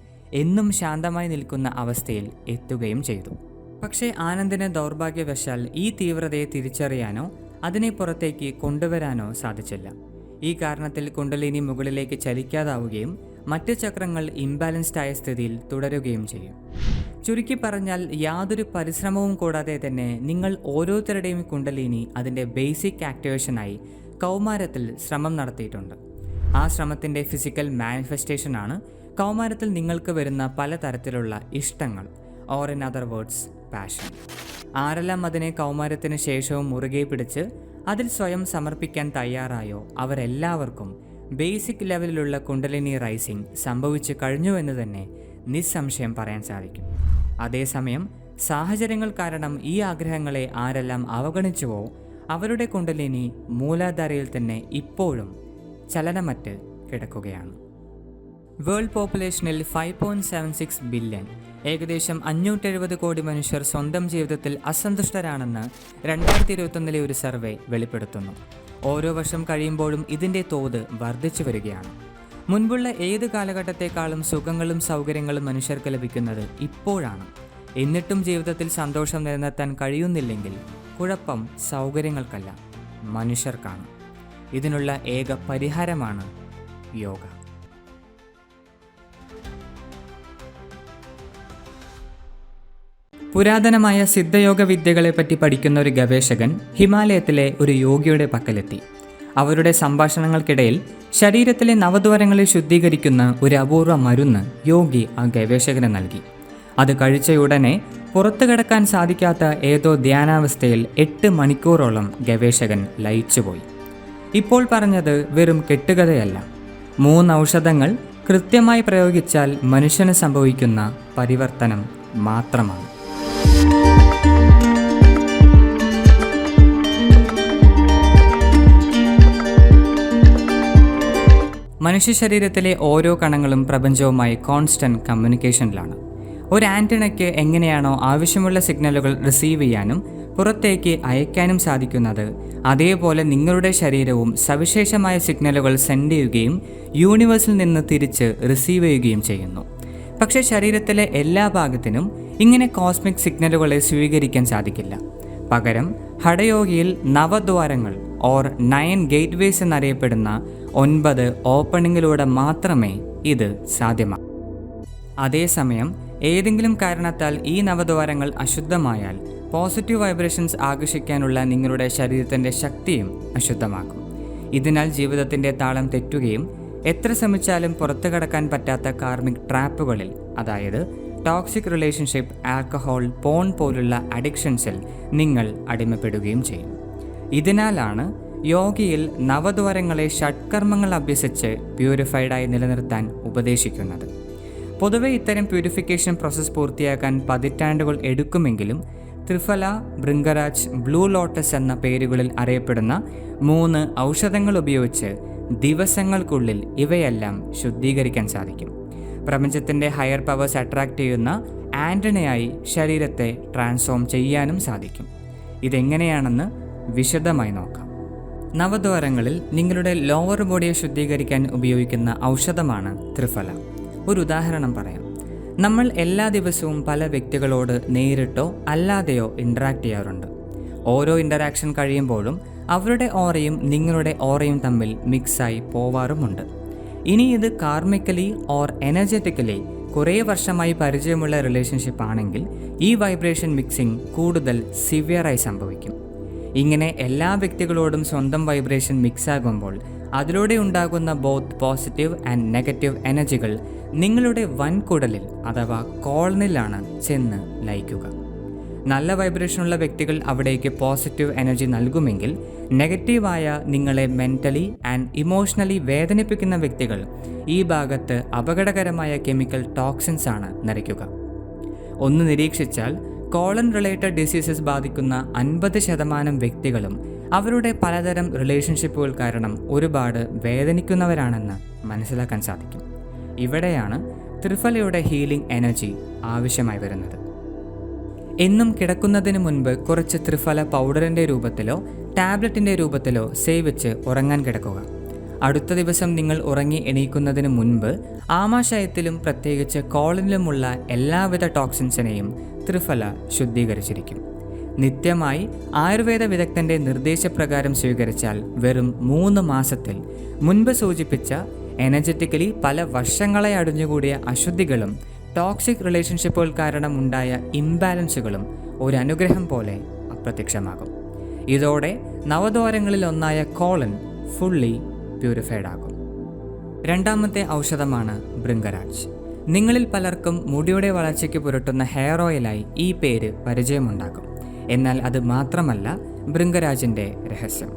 എന്നും ശാന്തമായി നിൽക്കുന്ന അവസ്ഥയിൽ എത്തുകയും ചെയ്തു. പക്ഷേ ആനന്ദിന് ദൗർഭാഗ്യവശാൽ ഈ തീവ്രതയെ തിരിച്ചറിയാനോ അതിനെ പുറത്തേക്ക് കൊണ്ടുവരാനോ സാധിച്ചില്ല. ഈ കാരണത്തിൽ കുണ്ടലിനി മുകളിലേക്ക് ചലിക്കാതാവുകയും മറ്റ് ചക്രങ്ങൾ ഇംബാലൻസ്ഡ് ആയ സ്ഥിതിയിൽ തുടരുകയും ചെയ്യും. ചുരുക്കി പറഞ്ഞാൽ യാതൊരു പരിശ്രമവും കൂടാതെ തന്നെ നിങ്ങൾ ഓരോരുത്തരുടെയും കുണ്ടലിനി അതിൻ്റെ ബേസിക് ആക്ടിവേഷനായി കൗമാരത്തിൽ ശ്രമം നടത്തിയിട്ടുണ്ട്. ആ ശ്രമത്തിൻ്റെ ഫിസിക്കൽ മാനിഫെസ്റ്റേഷനാണ് കൗമാരത്തിൽ നിങ്ങൾക്ക് വരുന്ന പലതരത്തിലുള്ള ഇഷ്ടങ്ങൾ, or in other words passion. ആരെല്ലാം അതിനെ കൗമാരത്തിന് ശേഷവും മുറുകെ പിടിച്ച് അതിൽ സ്വയം സമർപ്പിക്കാൻ തയ്യാറായോ അവരെല്ലാവർക്കും ബേസിക് ലെവലിലുള്ള കുണ്ടലിനി റൈസിംഗ് സംഭവിച്ചു കഴിഞ്ഞുവെന്ന് തന്നെ നിസ്സംശയം പറയാൻ സാധിക്കും. അതേസമയം സാഹചര്യങ്ങൾ കാരണം ഈ ആഗ്രഹങ്ങളെ ആരെല്ലാം അവഗണിച്ചുവോ അവരുടെ കുണ്ടലിനി മൂലാധാരയിൽ തന്നെ ഇപ്പോഴും ചലനമറ്റ് കിടക്കുകയാണ്. വേൾഡ് പോപ്പുലേഷനിൽ 5.76 ബില്യൺ, ഏകദേശം 570 കോടി മനുഷ്യർ സ്വന്തം ജീവിതത്തിൽ അസന്തുഷ്ടരാണെന്ന് 2021 ഒരു സർവേ വെളിപ്പെടുത്തുന്നു. ഓരോ വർഷം കഴിയുമ്പോഴും ഇതിൻ്റെ തോത് വർദ്ധിച്ചു വരികയാണ്. മുൻപുള്ള ഏത് കാലഘട്ടത്തെക്കാളും സുഖങ്ങളും സൗകര്യങ്ങളും മനുഷ്യർക്ക് ലഭിക്കുന്നത് ഇപ്പോഴാണ്. എന്നിട്ടും ജീവിതത്തിൽ സന്തോഷം നിലനിർത്താൻ കഴിയുന്നില്ലെങ്കിൽ കുഴപ്പം സൗകര്യങ്ങൾക്കല്ല, മനുഷ്യർക്കാണ്. ഇതിനുള്ള ഏക പരിഹാരമാണ് യോഗ. പുരാതനമായ സിദ്ധയോഗ വിദ്യകളെപ്പറ്റി പഠിക്കുന്ന ഒരു ഗവേഷകൻ ഹിമാലയത്തിലെ ഒരു യോഗിയുടെ പക്കലെത്തി. അവരുടെ സംഭാഷണങ്ങൾക്കിടയിൽ ശരീരത്തിലെ നവദ്വാരങ്ങളെ ശുദ്ധീകരിക്കുന്ന ഒരു അപൂർവ മരുന്ന് യോഗി ആ ഗവേഷകന് നൽകി. അത് കഴിച്ചയുടനെ പുറത്തു കിടക്കാൻ സാധിക്കാത്ത ഏതോ ധ്യാനാവസ്ഥയിൽ 8 മണിക്കൂറോളം ഗവേഷകൻ ലയിച്ചുപോയി. ഇപ്പോൾ പറഞ്ഞത് വെറും കെട്ടുകഥയല്ല. 3 ഔഷധങ്ങൾ കൃത്യമായി പ്രയോഗിച്ചാൽ മനുഷ്യന് സംഭവിക്കുന്ന പരിവർത്തനം മാത്രമാണ്. മനുഷ്യ ശരീരത്തിലെ ഓരോ കണങ്ങളും പ്രപഞ്ചവുമായി കോൺസ്റ്റന്റ് കമ്മ്യൂണിക്കേഷനിലാണ്. ഒരു ആൻറ്റിനയ്ക്ക് എങ്ങനെയാണോ ആവശ്യമുള്ള സിഗ്നലുകൾ റിസീവ് ചെയ്യാനും പുറത്തേക്ക് അയക്കാനും സാധിക്കുന്നത്, അതേപോലെ നിങ്ങളുടെ ശരീരവും സവിശേഷമായ സിഗ്നലുകൾ സെൻഡ് ചെയ്യുകയും യൂണിവേഴ്സിൽ നിന്ന് തിരിച്ച് റിസീവ് ചെയ്യുകയും ചെയ്യുന്നു. പക്ഷേ ശരീരത്തിലെ എല്ലാ ഭാഗത്തിനും ഇങ്ങനെ കോസ്മിക് സിഗ്നലുകളെ സ്വീകരിക്കാൻ സാധിക്കില്ല. പകരം ഹഠയോഗിയിൽ നവദ്വാരങ്ങൾ ഓർ 9 ഗേറ്റ്വേസ് എന്നറിയപ്പെടുന്ന 9 ഓപ്പണിങ്ങിലൂടെ മാത്രമേ ഇത് സാധ്യമാകൂ. അതേസമയം ഏതെങ്കിലും കാരണത്താൽ ഈ നവദ്വാരങ്ങൾ അശുദ്ധമായാൽ പോസിറ്റീവ് വൈബ്രേഷൻസ് ആകർഷിക്കാനുള്ള നിങ്ങളുടെ ശരീരത്തിൻ്റെ ശക്തിയും അശുദ്ധമാക്കും. ഇതിനാൽ ജീവിതത്തിൻ്റെ താളം തെറ്റുകയും എത്ര ശ്രമിച്ചാലും പുറത്തു കടക്കാൻ പറ്റാത്ത കാർമിക് ട്രാപ്പുകളിൽ, അതായത് ടോക്സിക് റിലേഷൻഷിപ്പ്, ആൽക്കഹോൾ, പോൺ പോലുള്ള അഡിക്ഷൻസിൽ നിങ്ങൾ അടിമപ്പെടുകയും ചെയ്യും. ഇതിനാലാണ് യോഗയിൽ നവദ്വാരങ്ങളെ ഷഡ്കർമ്മങ്ങൾ അഭ്യസിച്ച് പ്യൂരിഫൈഡായി നിലനിർത്താൻ ഉപദേശിക്കുന്നത്. പൊതുവെ ഇത്തരം പ്യൂരിഫിക്കേഷൻ പ്രോസസ്സ് പൂർത്തിയാക്കാൻ പതിറ്റാണ്ടുകൾ എടുക്കുമെങ്കിലും ത്രിഫല, ഭൃംഗരാജ്, ബ്ലൂ ലോട്ടസ് എന്ന പേരുകളിൽ അറിയപ്പെടുന്ന 3 ഔഷധങ്ങൾ ഉപയോഗിച്ച് ദിവസങ്ങൾക്കുള്ളിൽ ഇവയെല്ലാം ശുദ്ധീകരിക്കാൻ സാധിക്കും. പ്രപഞ്ചത്തിൻ്റെ ഹയർ പവേഴ്സ് അട്രാക്റ്റ് ചെയ്യുന്ന ആൻ്റണയായി ശരീരത്തെ ട്രാൻസ്ഫോം ചെയ്യാനും സാധിക്കും. ഇതെങ്ങനെയാണെന്ന് വിശദമായി നോക്കാം. നവദ്വാരങ്ങളിൽ നിങ്ങളുടെ ലോവർ ബോഡിയെ ശുദ്ധീകരിക്കാൻ ഉപയോഗിക്കുന്ന ഔഷധമാണ് ത്രിഫല. ഒരു ഉദാഹരണം പറയാം. നമ്മൾ എല്ലാ ദിവസവും പല വ്യക്തികളോട് നേരിട്ടോ അല്ലാതെയോ ഇൻറ്ററാക്ട് ചെയ്യാറുണ്ട്. ഓരോ ഇൻറ്ററാക്ഷൻ കഴിയുമ്പോഴും അവരുടെ ഓറയും നിങ്ങളുടെ ഓറയും തമ്മിൽ മിക്സായി പോവാറുമുണ്ട്. ഇനി ഇത് കാർമിക്കലി ഓർ എനർജറ്റിക്കലി കുറേ വർഷമായി പരിചയമുള്ള റിലേഷൻഷിപ്പ് ആണെങ്കിൽ ഈ വൈബ്രേഷൻ മിക്സിംഗ് കൂടുതൽ സിവിയറായി സംഭവിക്കും. ഇങ്ങനെ എല്ലാ വ്യക്തികളോടും സ്വന്തം വൈബ്രേഷൻ മിക്സ് ആകുമ്പോൾ അതിലൂടെ ഉണ്ടാകുന്ന ബോത്ത് പോസിറ്റീവ് ആൻഡ് നെഗറ്റീവ് എനർജികൾ നിങ്ങളുടെ വൻകുടലിൽ അഥവാ കോളനിലാണ് ചെന്ന് ലയിക്കുക. നല്ല വൈബ്രേഷനുള്ള വ്യക്തികൾ അവിടേക്ക് പോസിറ്റീവ് എനർജി നൽകുമെങ്കിൽ നെഗറ്റീവായ നിങ്ങളെ മെൻ്റലി ആൻഡ് ഇമോഷണലി വേദനിപ്പിക്കുന്ന വ്യക്തികൾ ഈ ഭാഗത്ത് അപകടകരമായ കെമിക്കൽ ടോക്സിൻസ് ആണ് നിറയ്ക്കുക. ഒന്ന് നിരീക്ഷിച്ചാൽ കോളൻ റിലേറ്റഡ് ഡിസീസസ് ബാധിക്കുന്ന 50% വ്യക്തികളും അവരുടെ പലതരം റിലേഷൻഷിപ്പുകൾ കാരണം ഒരുപാട് വേദനിക്കുന്നവരാണെന്ന് മനസ്സിലാക്കാൻ സാധിക്കും. ഇവിടെയാണ് ത്രിഫലയുടെ ഹീലിംഗ് എനർജി ആവശ്യമായി വരുന്നത്. എന്നും കിടക്കുന്നതിന് മുൻപ് കുറച്ച് ത്രിഫല പൗഡറിൻ്റെ രൂപത്തിലോ ടാബ്ലറ്റിൻ്റെ രൂപത്തിലോ സേവിച്ച് ഉറങ്ങാൻ കിടക്കുക. അടുത്ത ദിവസം നിങ്ങൾ ഉറങ്ങി എണീക്കുന്നതിന് മുൻപ് ആമാശയത്തിലും പ്രത്യേകിച്ച് കോളനിലുമുള്ള എല്ലാവിധ ടോക്സിൻസിനെയും ത്രിഫല ശുദ്ധീകരിച്ചിരിക്കും. നിത്യമായി ആയുർവേദ വിദഗ്ധൻ്റെ നിർദ്ദേശപ്രകാരം സ്വീകരിച്ചാൽ വെറും 3 മാസത്തിൽ മുൻപ് സൂചിപ്പിച്ച എനർജറ്റിക്കലി പല വർഷങ്ങളെ അടിഞ്ഞുകൂടിയ അശുദ്ധികളും ടോക്സിക് റിലേഷൻഷിപ്പുകൾ കാരണം ഉണ്ടായ ഇംബാലൻസുകളും ഒരു അനുഗ്രഹം പോലെ അപ്രത്യക്ഷമാകും. ഇതോടെ നവദ്വാരങ്ങളിൽ ഒന്നായ കോളൻ ഫുള്ളി പ്യൂരിഫൈഡ് ആകും. രണ്ടാമത്തെ ഔഷധമാണ് ഭൃംഗരാജ്. നിങ്ങളിൽ പലർക്കും മുടിയുടെ വളർച്ചയ്ക്ക് പുരട്ടുന്ന ഹെയർ ഓയിലായി ഈ പേര് പരിചയമുണ്ടാകും. എന്നാൽ അത് മാത്രമല്ല ഭൃംഗരാജിൻ്റെ രഹസ്യം.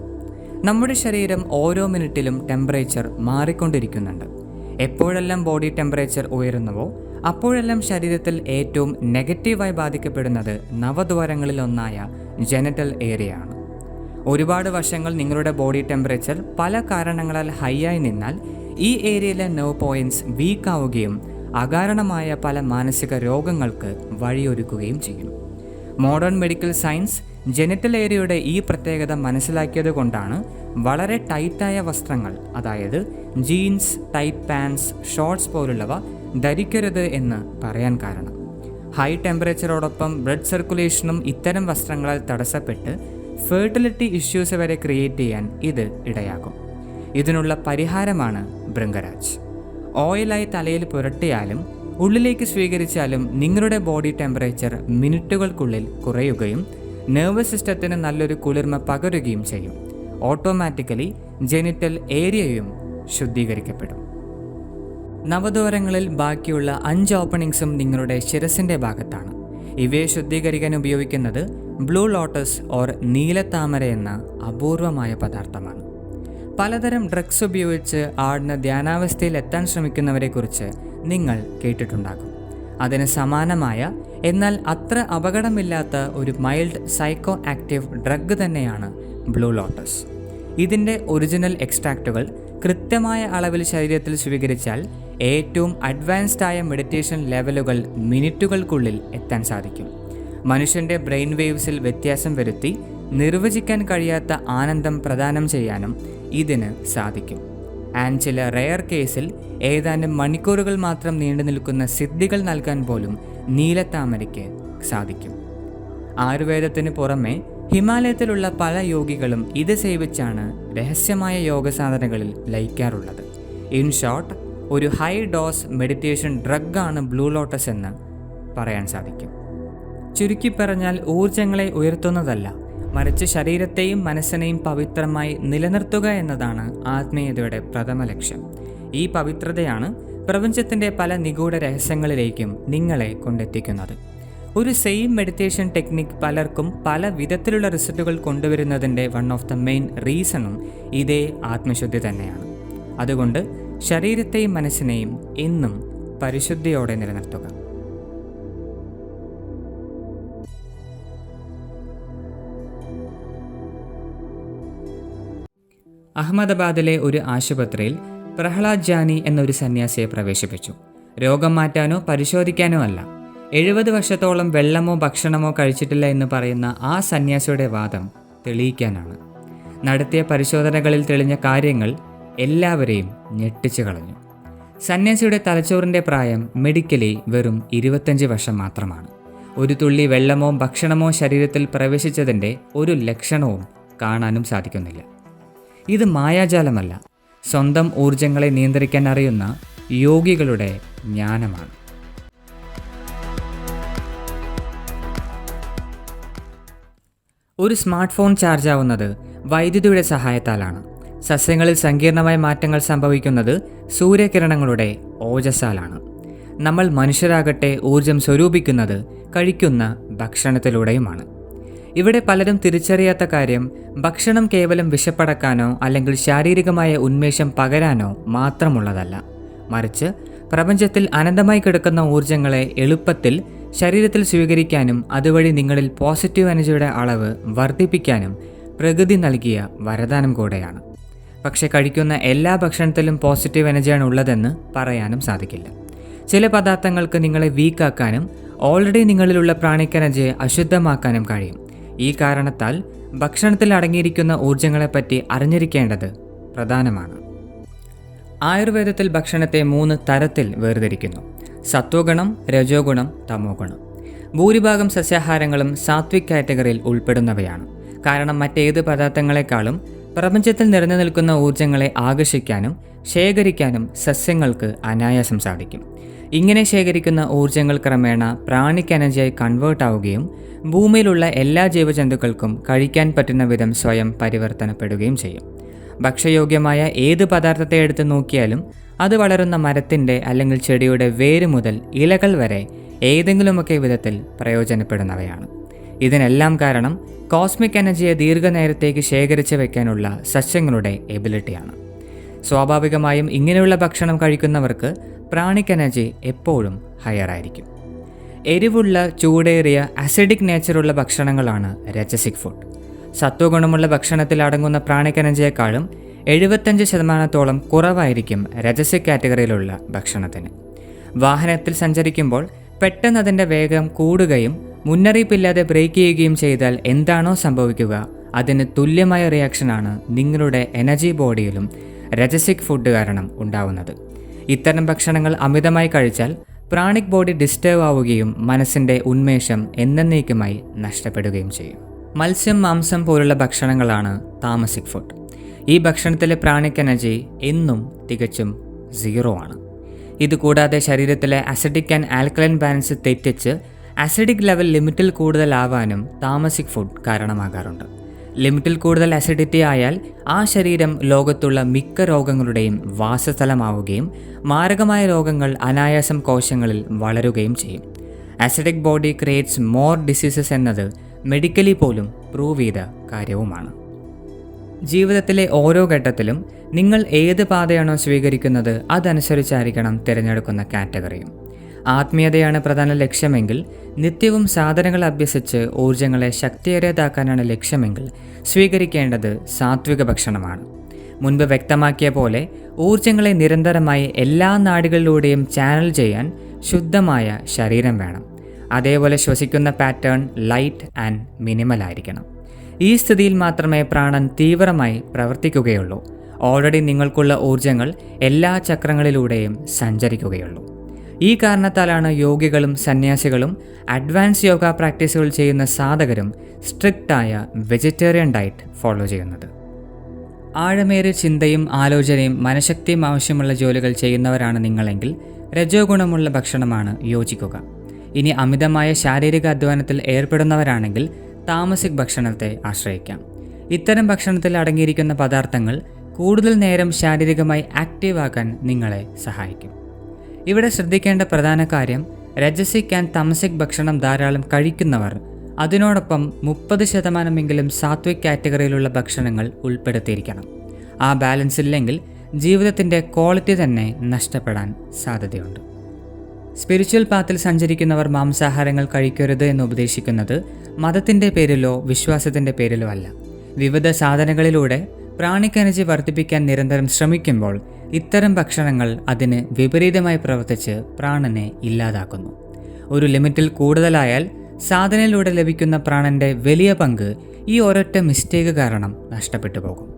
നമ്മുടെ ശരീരം ഓരോ മിനിറ്റിലും ടെമ്പറേച്ചർ മാറിക്കൊണ്ടിരിക്കുന്നുണ്ട്. എപ്പോഴെല്ലാം ബോഡി ടെമ്പറേച്ചർ ഉയരുന്നുവോ അപ്പോഴെല്ലാം ശരീരത്തിൽ ഏറ്റവും നെഗറ്റീവായി ബാധിക്കപ്പെടുന്നത് നവദ്വാരങ്ങളിലൊന്നായ ജെനിറ്റൽ ഏരിയയാണ്. ഒരുപാട് വർഷങ്ങൾ നിങ്ങളുടെ ബോഡി ടെമ്പറേച്ചർ പല കാരണങ്ങളാൽ ഹൈയായി നിന്നാൽ ഈ ഏരിയയിലെ നെർവ് പോയിന്റ്സ് വീക്കാവുകയും അകാരണമായ പല മാനസിക രോഗങ്ങൾക്ക് വഴിയൊരുക്കുകയും ചെയ്യും. മോഡേൺ മെഡിക്കൽ സയൻസ് ജെനിറ്റൽ ഏരിയയുടെ ഈ പ്രത്യേകത മനസ്സിലാക്കിയത് കൊണ്ടാണ് വളരെ ടൈറ്റായ വസ്ത്രങ്ങൾ, അതായത് ജീൻസ്, ടൈറ്റ് പാൻസ്, ഷോർട്സ് പോലുള്ളവ ധരിക്കരുത് എന്ന് പറയാൻ കാരണം. ഹൈ ടെമ്പറേച്ചറോടൊപ്പം ബ്ലഡ് സർക്കുലേഷനും ഇത്തരം വസ്ത്രങ്ങളാൽ തടസ്സപ്പെട്ട് ഫെർട്ടിലിറ്റി ഇഷ്യൂസ് വരെ ക്രിയേറ്റ് ചെയ്യാൻ ഇത് ഇടയാക്കും. ഇതിനുള്ള പരിഹാരമാണ് ഭൃംഗരാജ്. ഓയിലായി തലയിൽ പുരട്ടിയാലും ഉള്ളിലേക്ക് സ്വീകരിച്ചാലും നിങ്ങളുടെ ബോഡി ടെമ്പറേച്ചർ മിനിറ്റുകൾക്കുള്ളിൽ കുറയുകയും നെർവസ് സിസ്റ്റത്തിന് നല്ലൊരു കുളിർമ പകരുകയും ചെയ്യും. ഓട്ടോമാറ്റിക്കലി ജെനിറ്റൽ ഏരിയയും ശുദ്ധീകരിക്കപ്പെടും. നവദ്വാരങ്ങളിൽ ബാക്കിയുള്ള 5 ഓപ്പണിങ്സും നിങ്ങളുടെ ശിരസിൻ്റെ ഭാഗത്താണ്. ഇവയെ ശുദ്ധീകരിക്കാൻ ഉപയോഗിക്കുന്നത് ബ്ലൂ ലോട്ടസ് ഓർ നീലത്താമര എന്ന അപൂർവമായ പദാർത്ഥമാണ്. പലതരം ഡ്രഗ്സ് ഉപയോഗിച്ച് ആഴ്ന്ന ധ്യാനാവസ്ഥയിൽ എത്താൻ ശ്രമിക്കുന്നവരെക്കുറിച്ച് നിങ്ങൾ കേട്ടിട്ടുണ്ടാകും. അതിന് സമാനമായ എന്നാൽ അത്ര അപകടമില്ലാത്ത ഒരു മൈൽഡ് സൈക്കോ ആക്റ്റീവ് ഡ്രഗ് തന്നെയാണ് ബ്ലൂ ലോട്ടസ്. ഇതിൻ്റെ ഒറിജിനൽ എക്സ്ട്രാക്റ്റുകൾ കൃത്യമായ അളവിൽ ശരീരത്തിൽ സ്വീകരിച്ചാൽ ഏറ്റവും അഡ്വാൻസ്ഡ് ആയ മെഡിറ്റേഷൻ ലെവലുകൾ മിനിറ്റുകൾക്കുള്ളിൽ എത്താൻ സാധിക്കും. മനുഷ്യൻ്റെ ബ്രെയിൻ വേവ്സിൽ വ്യത്യാസം വരുത്തി നിർവചിക്കാൻ കഴിയാത്ത ആനന്ദം പ്രദാനം ചെയ്യാനും ഇതിന് സാധിക്കും. ആൻഡ് ചില റെയർ കേസിൽ ഏതാനും മണിക്കൂറുകൾ മാത്രം നീണ്ടു നിൽക്കുന്ന സിദ്ധികൾ നൽകാൻ പോലും നീലത്താമരയ്ക്ക് സാധിക്കും. ആയുർവേദത്തിന് പുറമെ ഹിമാലയത്തിലുള്ള പല യോഗികളും ഇത് സേവിച്ചാണ് രഹസ്യമായ യോഗ സാധനകളിൽ ലയിക്കാറുള്ളത്. ഇൻ ഷോർട്ട്, ഒരു ഹൈ ഡോസ് മെഡിറ്റേഷൻ ഡ്രഗാണ് ബ്ലൂ ലോട്ടസ് എന്ന് പറയാൻ സാധിക്കും. ചുരുക്കി പറഞ്ഞാൽ ഊർജങ്ങളെ ഉയർത്തുന്നതല്ല, മറിച്ച് ശരീരത്തെയും മനസ്സിനെയും പവിത്രമായി നിലനിർത്തുക എന്നതാണ് ആത്മീയതയുടെ പ്രഥമ ലക്ഷ്യം. ഈ പവിത്രതയാണ് പ്രപഞ്ചത്തിൻ്റെ പല നിഗൂഢ രഹസ്യങ്ങളിലേക്കും നിങ്ങളെ കൊണ്ടെത്തിക്കുന്നത്. ഒരു സെയിം മെഡിറ്റേഷൻ ടെക്നിക് പലർക്കും പല വിധത്തിലുള്ള റിസൾട്ടുകൾ കൊണ്ടുവരുന്നതിൻ്റെ വൺ ഓഫ് ദ മെയിൻ റീസണും ഇതേ ആത്മശുദ്ധി തന്നെയാണ്. അതുകൊണ്ട് ശരീരത്തെയും മനസ്സിനെയും എന്നും പരിശുദ്ധിയോടെ നിലനിർത്തുക. അഹമ്മദാബാദിലെ ഒരു ആശുപത്രിയിൽ പ്രഹ്ലാദ് ജാനി എന്നൊരു സന്യാസിയെ പ്രവേശിപ്പിച്ചു. രോഗം മാറ്റാനോ പരിശോധിക്കാനോ അല്ല. 70 വർഷത്തോളം വെള്ളമോ ഭക്ഷണമോ കഴിച്ചിട്ടില്ല എന്ന് പറയുന്ന ആ സന്യാസിയുടെ വാദം തെളിയിക്കാനാണ്. നടത്തിയ പരിശോധനകളിൽ തെളിഞ്ഞ കാര്യങ്ങൾ എല്ലാവരെയും ഞെട്ടിച്ചു കളഞ്ഞു. സന്യാസിയുടെ തലച്ചോറിൻ്റെ പ്രായം മെഡിക്കലി വെറും 25 വർഷം മാത്രമാണ്. ഒരു തുള്ളി വെള്ളമോ ഭക്ഷണമോ ശരീരത്തിൽ പ്രവേശിച്ചതിൻ്റെ ഒരു ലക്ഷണവും കാണാനും സാധിക്കുന്നില്ല. ഇത് മായാജാലമല്ല, സ്വന്തം ഊർജങ്ങളെ നിയന്ത്രിക്കാൻ അറിയുന്ന യോഗികളുടെ ജ്ഞാനമാണ്. ഒരു സ്മാർട്ട് ഫോൺ ചാർജ് ആവുന്നത് വൈദ്യുതിയുടെ സഹായത്താലാണ്. സസ്യങ്ങളിൽ സങ്കീർണമായ മാറ്റങ്ങൾ സംഭവിക്കുന്നത് സൂര്യകിരണങ്ങളുടെ ഓജസ്സാലാണ്. നമ്മൾ മനുഷ്യരാകട്ടെ ഊർജം സ്വരൂപിക്കുന്നത് കഴിക്കുന്ന ഭക്ഷണത്തിലൂടെയുമാണ്. ഇവിടെ പലരും തിരിച്ചറിയാത്ത കാര്യം, ഭക്ഷണം കേവലം വിശപ്പടക്കാനോ അല്ലെങ്കിൽ ശാരീരികമായ ഉന്മേഷം പകരാനോ മാത്രമുള്ളതല്ല, മറിച്ച് പ്രപഞ്ചത്തിൽ അനന്തമായി കിടക്കുന്ന ഊർജങ്ങളെ എളുപ്പത്തിൽ ശരീരത്തിൽ സ്വീകരിക്കാനും അതുവഴി നിങ്ങളിൽ പോസിറ്റീവ് എനർജിയുടെ അളവ് വർദ്ധിപ്പിക്കാനും പ്രകൃതി നൽകിയ വരദാനം കൂടെയാണ്. പക്ഷെ കഴിക്കുന്ന എല്ലാ ഭക്ഷണത്തിലും പോസിറ്റീവ് എനർജിയാണ് ഉള്ളതെന്ന് പറയാനും സാധിക്കില്ല. ചില പദാർത്ഥങ്ങൾക്ക് നിങ്ങളെ വീക്കാക്കാനും ഓൾറെഡി നിങ്ങളിലുള്ള പ്രാണിക് എനർജിയെ അശുദ്ധമാക്കാനും കഴിയും. ഈ കാരണത്താൽ ഭക്ഷണത്തിൽ അടങ്ങിയിരിക്കുന്ന ഊർജ്ജങ്ങളെപ്പറ്റി അറിഞ്ഞിരിക്കേണ്ടത് പ്രധാനമാണ്. ആയുർവേദത്തിൽ ഭക്ഷണത്തെ 3 തരത്തിൽ വേർതിരിക്കുന്നു: സത്വഗുണം, രജോ ഗുണം, തമോ ഗുണം. ഭൂരിഭാഗം സസ്യാഹാരങ്ങളും സാത്വിക് കാറ്റഗറിയിൽ ഉൾപ്പെടുന്നവയാണ്. കാരണം മറ്റേത് പദാർത്ഥങ്ങളെക്കാളും പ്രപഞ്ചത്തിൽ നിറഞ്ഞു നിൽക്കുന്ന ഊർജ്ജങ്ങളെ ആകർഷിക്കാനും ശേഖരിക്കാനും സസ്യങ്ങൾക്ക് അനായാസം സാധിക്കും. ഇങ്ങനെ ശേഖരിക്കുന്ന ഊർജ്ജങ്ങൾ ക്രമേണ പ്രാണിക് എനർജിയായി കൺവേർട്ട് ആവുകയും ഭൂമിയിലുള്ള എല്ലാ ജീവജന്തുക്കൾക്കും കഴിക്കാൻ പറ്റുന്ന വിധം സ്വയം പരിവർത്തനപ്പെടുകയും ചെയ്യും. ഭക്ഷ്യയോഗ്യമായ ഏത് പദാർത്ഥത്തെ എടുത്ത് നോക്കിയാലും അത് വളരുന്ന മരത്തിൻ്റെ അല്ലെങ്കിൽ ചെടിയുടെ വേര് മുതൽ ഇലകൾ വരെ ഏതെങ്കിലുമൊക്കെ വിധത്തിൽ പ്രയോജനപ്പെടുന്നവയാണ്. ഇതിനെല്ലാം കാരണം കോസ്മിക് എനർജിയെ ദീർഘനേരത്തേക്ക് ശേഖരിച്ച് വയ്ക്കാനുള്ള സസ്യങ്ങളുടെ എബിലിറ്റിയാണ്. സ്വാഭാവികമായും ഇങ്ങനെയുള്ള ഭക്ഷണം കഴിക്കുന്നവർക്ക് പ്രാണിക് എനർജി എപ്പോഴും ഹയർ ആയിരിക്കും. എരിവുള്ള, ചൂടേറിയ, അസിഡിക് നേച്ചറുള്ള ഭക്ഷണങ്ങളാണ് രജസിക് ഫുഡ്. സത്വഗുണമുള്ള ഭക്ഷണത്തിൽ അടങ്ങുന്ന പ്രാണിക് എനർജിയെക്കാളും 75% കുറവായിരിക്കും രജസിക് കാറ്റഗറിയിലുള്ള ഭക്ഷണത്തിന്. വാഹനത്തിൽ സഞ്ചരിക്കുമ്പോൾ പെട്ടെന്ന് അതിൻ്റെ വേഗം കൂടുകയും മുന്നറിയിപ്പില്ലാതെ ബ്രേക്ക് ചെയ്യുകയും ചെയ്താൽ എന്താണോ സംഭവിക്കുക അതിന് തുല്യമായ റിയാക്ഷനാണ് നിങ്ങളുടെ എനർജി ബോഡിയിലും രജസിക് ഫുഡ് കാരണം ഉണ്ടാവുന്നത്. ഇത്തരം ഭക്ഷണങ്ങൾ അമിതമായി കഴിച്ചാൽ പ്രാണിക് ബോഡി ഡിസ്റ്റർബ് ആവുകയും മനസ്സിൻ്റെ ഉന്മേഷം എന്നേക്കുമായി നഷ്ടപ്പെടുകയും ചെയ്യും. മത്സ്യം, മാംസം പോലുള്ള ഭക്ഷണങ്ങളാണ് താമസിക് ഫുഡ്. ഈ ഭക്ഷണത്തിലെ പ്രാണിക് എനർജി എന്നും തികച്ചും 0 ആണ്. ഇതുകൂടാതെ ശരീരത്തിലെ അസിഡിക് ആൻഡ് ആൽക്കലൈൻ ബാലൻസ് തെറ്റിച്ച് അസിഡിക് ലെവൽ ലിമിറ്റിൽ കൂടുതലാവാനും താമസിക് ഫുഡ് കാരണമാകാറുണ്ട്. ലിമിറ്റിൽ കൂടുതൽ അസിഡിറ്റി ആയാൽ ആ ശരീരം ലോകത്തുള്ള മിക്ക രോഗങ്ങളുടെയും വാസസ്ഥലമാവുകയും മാരകമായ രോഗങ്ങൾ അനായാസം കോശങ്ങളിൽ വളരുകയും ചെയ്യും. Acidic body creates more diseases എന്നത് മെഡിക്കലി പോലും പ്രൂവ് ചെയ്ത കാര്യവുമാണ്. ജീവിതത്തിലെ ഓരോ ഘട്ടത്തിലും നിങ്ങൾ ഏത് പാതയാണോ സ്വീകരിക്കുന്നത് അതനുസരിച്ചായിരിക്കണം തിരഞ്ഞെടുക്കുന്ന കാറ്റഗറിയും. ആത്മീയതയാണ് പ്രധാന ലക്ഷ്യമെങ്കിൽ, നിത്യവും സാധനങ്ങൾ അഭ്യസിച്ച് ഊർജ്ജങ്ങളെ ശക്തിയേറിയതാക്കാനാണ് ലക്ഷ്യമെങ്കിൽ സ്വീകരിക്കേണ്ടത് സാത്വിക ഭക്ഷണമാണ്. മുൻപ് വ്യക്തമാക്കിയ പോലെ ഊർജ്ജങ്ങളെ നിരന്തരമായി എല്ലാ നാഡികളിലൂടെയും ചാനൽ ചെയ്യാൻ ശുദ്ധമായ ശരീരം വേണം. അതേപോലെ ശ്വസിക്കുന്ന പാറ്റേൺ ലൈറ്റ് ആൻഡ് മിനിമൽ ആയിരിക്കണം. ഈ സ്ഥിതിയിൽ മാത്രമേ പ്രാണൻ തീവ്രമായി പ്രവർത്തിക്കുകയുള്ളൂ. ഓൾറെഡി നിങ്ങൾക്കുള്ള ഊർജ്ജങ്ങൾ എല്ലാ ചക്രങ്ങളിലൂടെയും സഞ്ചരിക്കുകയുള്ളൂ. ഈ കാരണത്താലാണ് യോഗികളും സന്യാസികളും അഡ്വാൻസ് യോഗ പ്രാക്ടീസുകൾ ചെയ്യുന്ന സാധകരും സ്ട്രിക്റ്റായ വെജിറ്റേറിയൻ ഡയറ്റ് ഫോളോ ചെയ്യുന്നത്. ആഴമേറിയ ചിന്തയും ആലോചനയും മനഃശക്തിയും ആവശ്യമുള്ള ജോലികൾ ചെയ്യുന്നവരാണ് നിങ്ങളെങ്കിൽ രജോ ഗുണമുള്ള ഭക്ഷണമാണ് യോജിക്കുക. ഇനി അമിതമായ ശാരീരിക അധ്വാനത്തിൽ ഏർപ്പെടുന്നവരാണെങ്കിൽ താമസിക് ഭക്ഷണത്തെ ആശ്രയിക്കാം. ഇത്തരം ഭക്ഷണത്തിൽ അടങ്ങിയിരിക്കുന്ന പദാർത്ഥങ്ങൾ കൂടുതൽ നേരം ശാരീരികമായി ആക്റ്റീവ് ആക്കാൻ നിങ്ങളെ സഹായിക്കും. ഇവിടെ ശ്രദ്ധിക്കേണ്ട പ്രധാന കാര്യം, രജസിക് ആൻഡ് തമസിക് ഭക്ഷണം ധാരാളം കഴിക്കുന്നവർ അതിനോടൊപ്പം 30% സാത്വിക് കാറ്റഗറിയിലുള്ള ഭക്ഷണങ്ങൾ ഉൾപ്പെടുത്തിയിരിക്കണം. ആ ബാലൻസ് ഇല്ലെങ്കിൽ ജീവിതത്തിൻ്റെ ക്വാളിറ്റി തന്നെ നഷ്ടപ്പെടാൻ സാധ്യതയുണ്ട്. സ്പിരിച്വൽ പാത്തിൽ സഞ്ചരിക്കുന്നവർ മാംസാഹാരങ്ങൾ കഴിക്കരുത് എന്ന് ഉപദേശിക്കുന്നത് മതത്തിൻ്റെ പേരിലോ വിശ്വാസത്തിൻ്റെ പേരിലോ അല്ല. വിവിധ സാധനങ്ങളിലൂടെ പ്രാണിക് എനർജി വർദ്ധിപ്പിക്കാൻ നിരന്തരം ശ്രമിക്കുമ്പോൾ ഇത്തരം ഭക്ഷണങ്ങൾ അതിന് വിപരീതമായി പ്രവർത്തിച്ച് പ്രാണനെ ഇല്ലാതാക്കുന്നു. ഒരു ലിമിറ്റിൽ കൂടുതലായാൽ സാധനയിലൂടെ ലഭിക്കുന്ന പ്രാണൻ്റെ വലിയ പങ്ക് ഈ ഒരൊറ്റ മിസ്റ്റേക്ക് കാരണം നഷ്ടപ്പെട്ടു പോകും.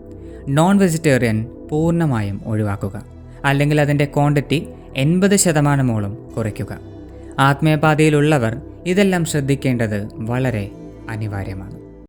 നോൺ വെജിറ്റേറിയൻ പൂർണ്ണമായും ഒഴിവാക്കുക, അല്ലെങ്കിൽ അതിൻ്റെ ക്വാണ്ടിറ്റി 80% കുറയ്ക്കുക. ആത്മീയപാതയിലുള്ളവർ ഇതെല്ലാം ശ്രദ്ധിക്കേണ്ടത് വളരെ അനിവാര്യമാണ്.